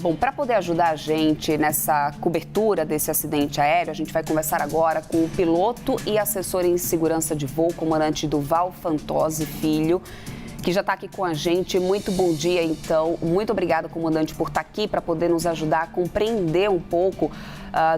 Bom, para poder ajudar a gente nessa cobertura desse acidente aéreo, a gente vai conversar agora com o piloto e assessor em segurança de voo, comandante Duval Fantozzi Filho, que já está aqui com a gente. Muito bom dia, então. Muito obrigada, comandante, por estar aqui para poder nos ajudar a compreender um pouco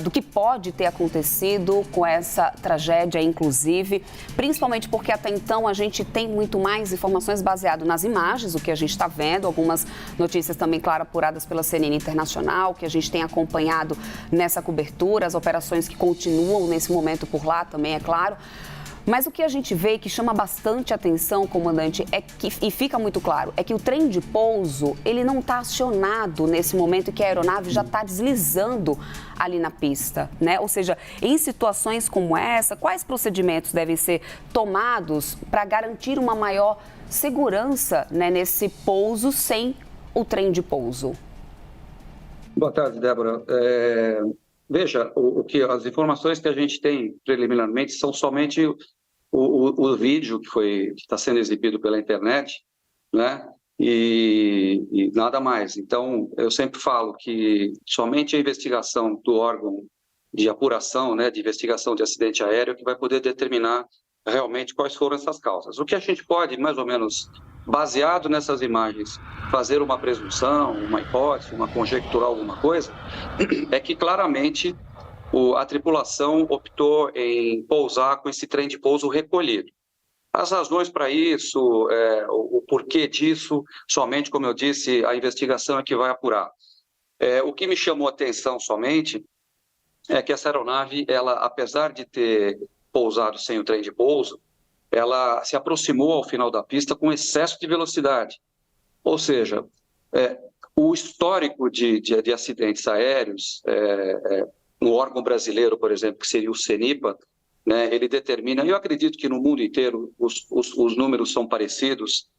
do que pode ter acontecido com essa tragédia, inclusive, principalmente porque até então a gente tem muito mais informações baseadas nas imagens, o que a gente está vendo, algumas notícias também, claro, apuradas pela CNN Internacional, que a gente tem acompanhado nessa cobertura, as operações que continuam nesse momento por lá também, é claro. Mas o que a gente vê e que chama bastante atenção, comandante, é que, e fica muito claro, é que o trem de pouso, ele não está acionado nesse momento que a aeronave já está deslizando ali na pista, né? Ou seja, em situações como essa, quais procedimentos devem ser tomados para garantir uma maior segurança, né, nesse pouso sem o trem de pouso? Boa tarde, Débora. Veja, as informações que a gente tem preliminarmente são somente o vídeo que está sendo exibido pela internet, né? E nada mais. Então, eu sempre falo que somente a investigação do órgão de apuração, né, de investigação de acidente aéreo, que vai poder determinar realmente quais foram essas causas. O que a gente pode, mais ou menos, baseado nessas imagens, fazer uma presunção, uma hipótese, uma conjecturar alguma coisa, é que claramente a tripulação optou em pousar com esse trem de pouso recolhido. As razões para isso, o porquê disso, somente, como eu disse, a investigação é que vai apurar. O que me chamou a atenção somente é que essa aeronave, ela, apesar de ter pousado sem o trem de pouso, ela se aproximou ao final da pista com excesso de velocidade. Ou seja, o histórico de acidentes aéreos, no órgão brasileiro, por exemplo, que seria o CENIPA, né, ele determina, eu acredito que no mundo inteiro os números são parecidos,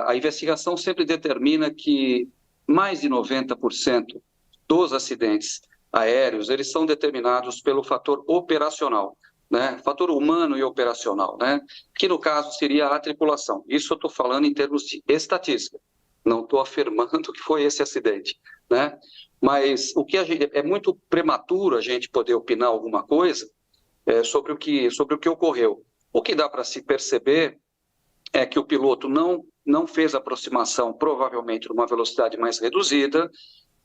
a investigação sempre determina que mais de 90% dos acidentes aéreos, eles são determinados pelo fator operacional, né? Fator humano e operacional, né? Que no caso seria a tripulação. Isso eu estou falando em termos de estatística, não estou afirmando que foi esse acidente, né? Mas é muito prematuro a gente poder opinar alguma coisa sobre o que ocorreu. O que dá para se perceber é que o piloto não fez aproximação, provavelmente numa velocidade mais reduzida,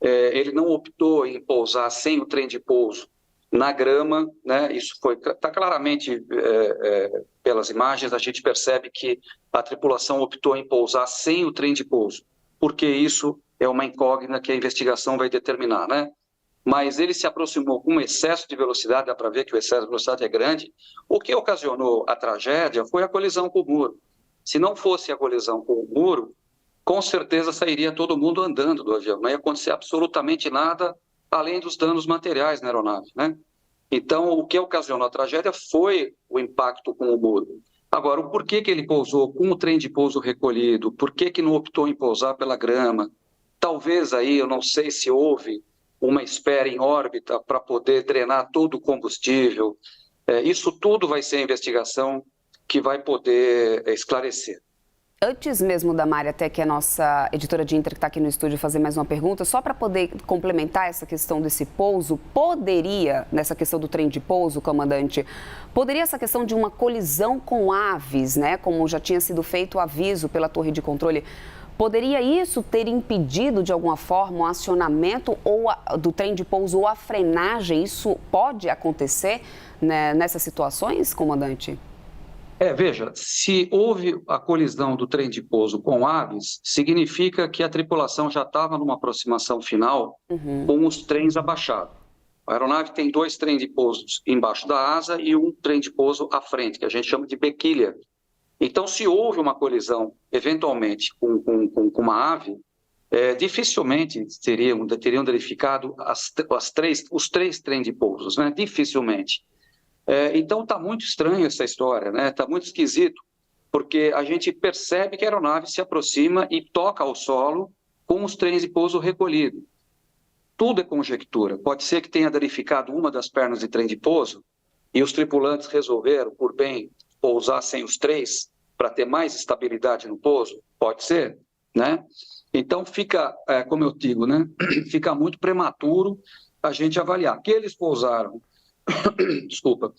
ele não optou em pousar sem o trem de pouso na grama, né? Isso está claramente pelas imagens, a gente percebe que a tripulação optou em pousar sem o trem de pouso, porque isso é uma incógnita que a investigação vai determinar, né? Mas ele se aproximou com excesso de velocidade, dá para ver que o excesso de velocidade é grande. O que ocasionou a tragédia foi a colisão com o muro. Se não fosse a colisão com o muro, com certeza sairia todo mundo andando do avião, não ia acontecer absolutamente nada além dos danos materiais na aeronave, né? Então, o que ocasionou a tragédia foi o impacto com o muro. Agora, o porquê que ele pousou com o trem de pouso recolhido, por que não optou em pousar pela grama? Talvez aí, eu não sei se houve uma espera em órbita para poder drenar todo o combustível. Isso tudo vai ser a investigação que vai poder esclarecer. Antes mesmo da Mari, até que a nossa editora de Inter, que está aqui no estúdio, fazer mais uma pergunta, só para poder complementar essa questão desse pouso, nessa questão do trem de pouso, comandante, poderia essa questão de uma colisão com aves, né, como já tinha sido feito o aviso pela torre de controle, poderia isso ter impedido de alguma forma o acionamento do trem de pouso ou a frenagem? Isso pode acontecer, né, nessas situações, comandante? Veja, se houve a colisão do trem de pouso com aves, significa que a tripulação já estava numa aproximação final com os trens abaixados. A aeronave tem 2 trens de pouso embaixo da asa e um trem de pouso à frente, que a gente chama de bequilha. Então, se houve uma colisão, eventualmente, com uma ave, dificilmente teriam danificado os 3 trens de pousos, né? Dificilmente. Então, está muito estranho essa história, né? Está muito esquisito, porque a gente percebe que a aeronave se aproxima e toca ao solo com os trens de pouso recolhidos. Tudo é conjectura. Pode ser que tenha danificado uma das pernas de trem de pouso e os tripulantes resolveram, por bem, pousar sem os 3 para ter mais estabilidade no pouso. Pode ser. né? Então fica, como eu digo, né? Fica muito prematuro a gente avaliar. Que eles pousaram, desculpa,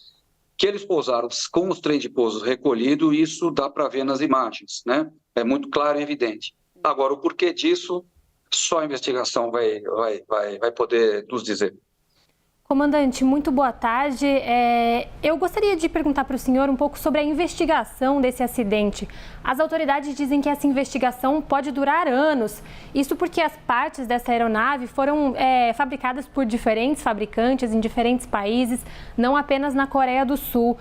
que eles pousaram com os trem de pouso recolhido, isso dá para ver nas imagens, né? É muito claro e evidente. Agora, o porquê disso, só a investigação vai poder nos dizer. Comandante, muito boa tarde. Eu gostaria de perguntar para o senhor um pouco sobre a investigação desse acidente. As autoridades dizem que essa investigação pode durar anos. Isso porque as partes dessa aeronave foram fabricadas por diferentes fabricantes em diferentes países, não apenas na Coreia do Sul.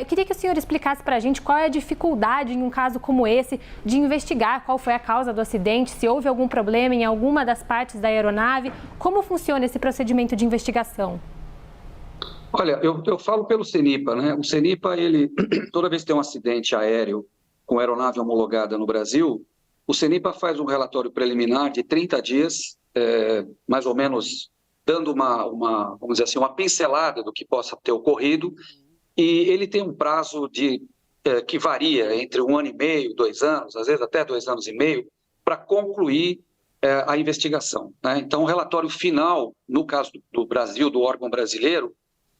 Queria que o senhor explicasse para a gente qual é a dificuldade em um caso como esse de investigar qual foi a causa do acidente, se houve algum problema em alguma das partes da aeronave, como funciona esse procedimento de investigação? Olha, eu falo pelo CENIPA, né? O CENIPA, ele, toda vez que tem um acidente aéreo com aeronave homologada no Brasil, o CENIPA faz um relatório preliminar de 30 dias, mais ou menos dando vamos dizer assim, uma pincelada do que possa ter ocorrido, e ele tem um prazo que varia entre 1 ano e meio, 2 anos, às vezes até 2 anos e meio, para concluir a investigação, né? Então, o relatório final, no caso do Brasil, do órgão brasileiro,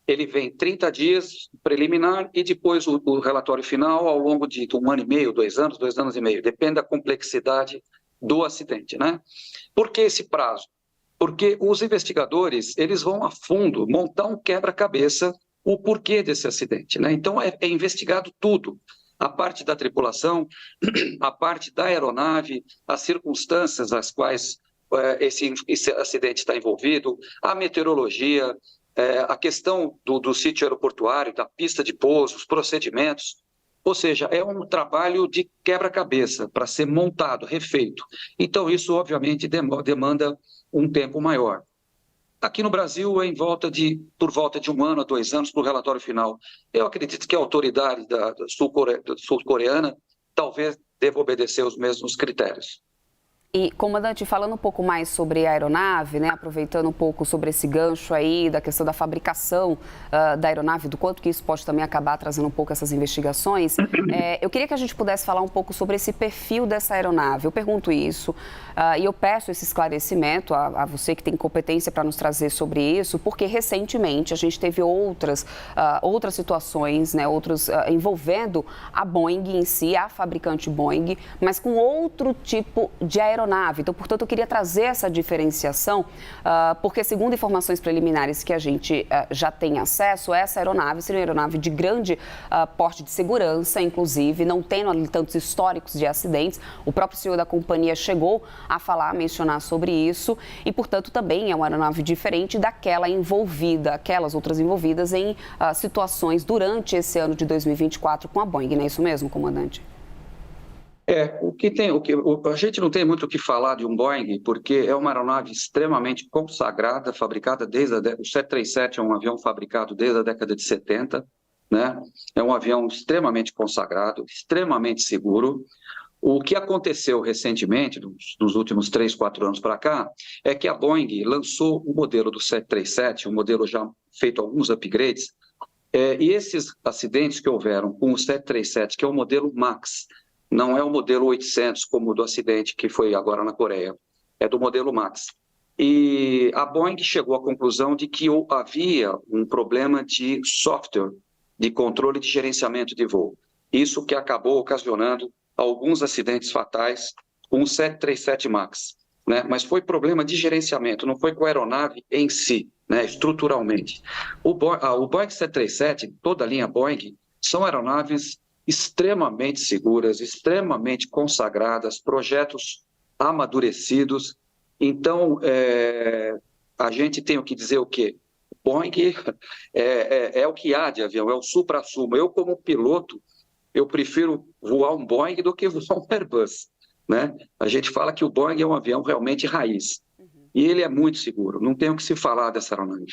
ele vem 30 dias preliminar e depois o relatório final ao longo de 1 ano e meio, 2 anos, 2 anos e meio. Depende da complexidade do acidente, né? Por que esse prazo? Porque os investigadores, eles vão a fundo montar um quebra-cabeça o porquê desse acidente, né? Então, é investigado tudo. A parte da tripulação, a parte da aeronave, as circunstâncias nas quais esse acidente está envolvido, a meteorologia, a questão do sítio aeroportuário, da pista de pouso, os procedimentos. Ou seja, é um trabalho de quebra-cabeça para ser montado, refeito. Então, isso, obviamente, demanda um tempo maior. Aqui no Brasil, é por volta de 1 ano a 2 anos para o relatório final. Eu acredito que a autoridade da sul-coreana talvez deva obedecer os mesmos critérios. E, comandante, falando um pouco mais sobre a aeronave, né, aproveitando um pouco sobre esse gancho aí da questão da fabricação da aeronave, do quanto que isso pode também acabar trazendo um pouco essas investigações, eu queria que a gente pudesse falar um pouco sobre esse perfil dessa aeronave. Eu pergunto isso e eu peço esse esclarecimento a você que tem competência para nos trazer sobre isso, porque recentemente a gente teve outras situações, né, envolvendo a Boeing em si, a fabricante Boeing, mas com outro tipo de aeronave. Então, portanto, eu queria trazer essa diferenciação, porque segundo informações preliminares que a gente já tem acesso, essa aeronave seria uma aeronave de grande porte de segurança, inclusive, não tendo ali tantos históricos de acidentes. O próprio CEO da companhia chegou a mencionar sobre isso e, portanto, também é uma aeronave diferente aquelas outras envolvidas em situações durante esse ano de 2024 com a Boeing, não é isso mesmo, comandante? A gente não tem muito o que falar de um Boeing, porque é uma aeronave extremamente consagrada, fabricada o 737 é um avião fabricado desde a década de 70, né? É um avião extremamente consagrado, extremamente seguro. O que aconteceu recentemente, nos últimos 3, 4 anos para cá, é que a Boeing lançou o modelo do 737, um modelo já feito alguns upgrades, e esses acidentes que houveram com o 737, que é o modelo MAX, não é o modelo 800, como o do acidente que foi agora na Coreia, é do modelo MAX. E a Boeing chegou à conclusão de que havia um problema de software, de controle de gerenciamento de voo. Isso que acabou ocasionando alguns acidentes fatais com o 737 MAX, né? Mas foi problema de gerenciamento, não foi com a aeronave em si, né? Estruturalmente. O Boeing 737, toda a linha Boeing, são aeronaves extremamente seguras, extremamente consagradas, projetos amadurecidos. Então, a gente tem o que dizer o quê? Boeing é o que há de avião, é o supra-sumo. Eu, como piloto, eu prefiro voar um Boeing do que voar um Airbus, né? A gente fala que o Boeing é um avião realmente raiz. E ele é muito seguro, não tem o que se falar dessa aeronave.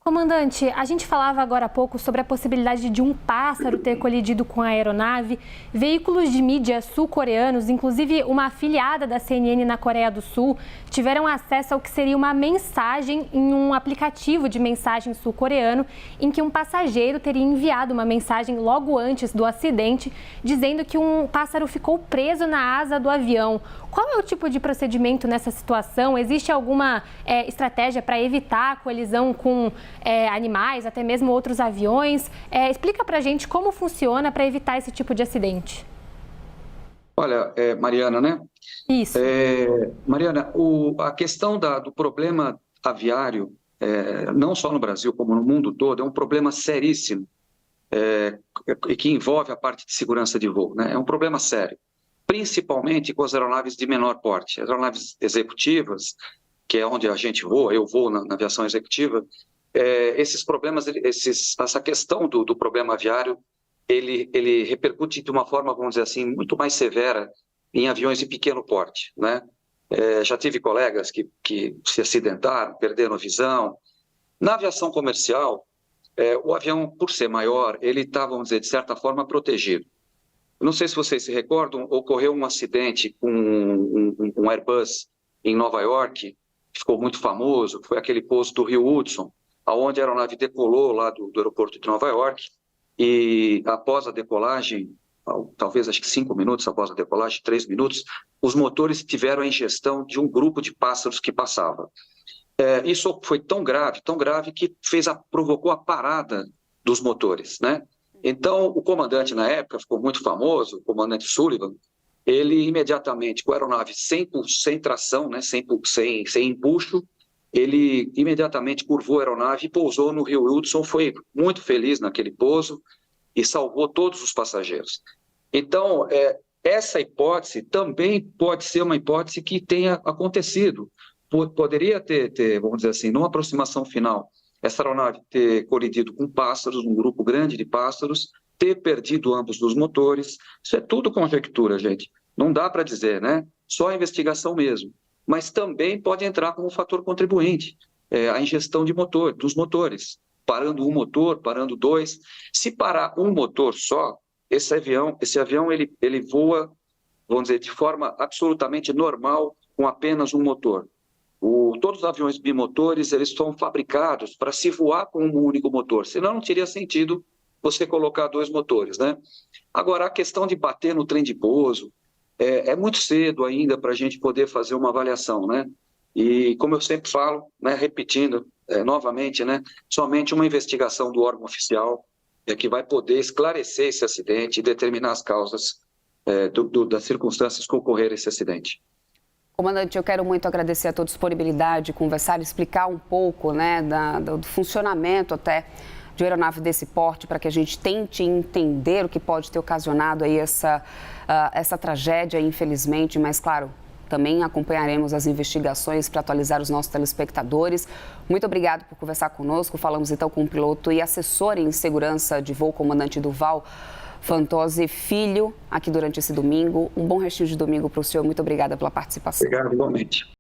Comandante, a gente falava agora há pouco sobre a possibilidade de um pássaro ter colidido com a aeronave. Veículos de mídia sul-coreanos, inclusive uma afiliada da CNN na Coreia do Sul, tiveram acesso ao que seria uma mensagem em um aplicativo de mensagem sul-coreano, em que um passageiro teria enviado uma mensagem logo antes do acidente, dizendo que um pássaro ficou preso na asa do avião. Qual é o tipo de procedimento nessa situação? Existe alguma estratégia para evitar a colisão com animais, até mesmo outros aviões? Explica para a gente como funciona para evitar esse tipo de acidente. Olha, Mariana, né? Isso. Mariana, a questão do problema aviário, não só no Brasil, como no mundo todo, é um problema seríssimo e que envolve a parte de segurança de voo, né? É um problema sério, principalmente com as aeronaves de menor porte. As aeronaves executivas, que é onde a gente voa, eu vou na aviação executiva, esses problemas, essa questão do problema aviário, ele repercute de uma forma, vamos dizer assim, muito mais severa em aviões de pequeno porte, né? Já tive colegas que se acidentaram, perderam visão. Na aviação comercial, o avião, por ser maior, ele está, vamos dizer, de certa forma, protegido. Não sei se vocês se recordam, ocorreu um acidente com um Airbus em Nova York, que ficou muito famoso, que foi aquele pouso do Rio Hudson, onde a aeronave decolou lá do aeroporto de Nova York, e após a decolagem, talvez acho que 5 minutos após a decolagem, 3 minutos, os motores tiveram a ingestão de um grupo de pássaros que passava. Isso foi tão grave que provocou a parada dos motores, né? Então, o comandante na época ficou muito famoso, o comandante Sullivan, ele imediatamente, com a aeronave sem tração, né, sem empuxo, ele imediatamente curvou a aeronave e pousou no Rio Hudson, foi muito feliz naquele pouso e salvou todos os passageiros. Então, essa hipótese também pode ser uma hipótese que tenha acontecido. Poderia ter, vamos dizer assim, numa aproximação final, essa aeronave ter colidido com pássaros, um grupo grande de pássaros, ter perdido ambos os motores. Isso é tudo conjectura, gente. Não dá para dizer, né? Só a investigação mesmo. Mas também pode entrar como fator contribuinte, a ingestão dos motores. Parando um motor, parando dois. Se parar um motor só, esse avião ele voa, vamos dizer, de forma absolutamente normal, com apenas um motor. Todos os aviões bimotores, eles são fabricados para se voar com um único motor, senão não teria sentido você colocar 2 motores, né? Agora, a questão de bater no trem de pouso, é muito cedo ainda para a gente poder fazer uma avaliação, né? E como eu sempre falo, né, repetindo novamente, né, somente uma investigação do órgão oficial que vai poder esclarecer esse acidente e determinar as causas das circunstâncias que ocorreram esse acidente. Comandante, eu quero muito agradecer a tua disponibilidade, conversar, explicar um pouco, né, do funcionamento até de uma aeronave desse porte, para que a gente tente entender o que pode ter ocasionado aí essa tragédia, infelizmente, mas claro, também acompanharemos as investigações para atualizar os nossos telespectadores. Muito obrigado por conversar conosco. Falamos então com o piloto e assessor em segurança de voo, comandante Durval Fantozzi Filho, aqui durante esse domingo. Um bom restinho de domingo para o senhor. Muito obrigada pela participação. Obrigado, igualmente.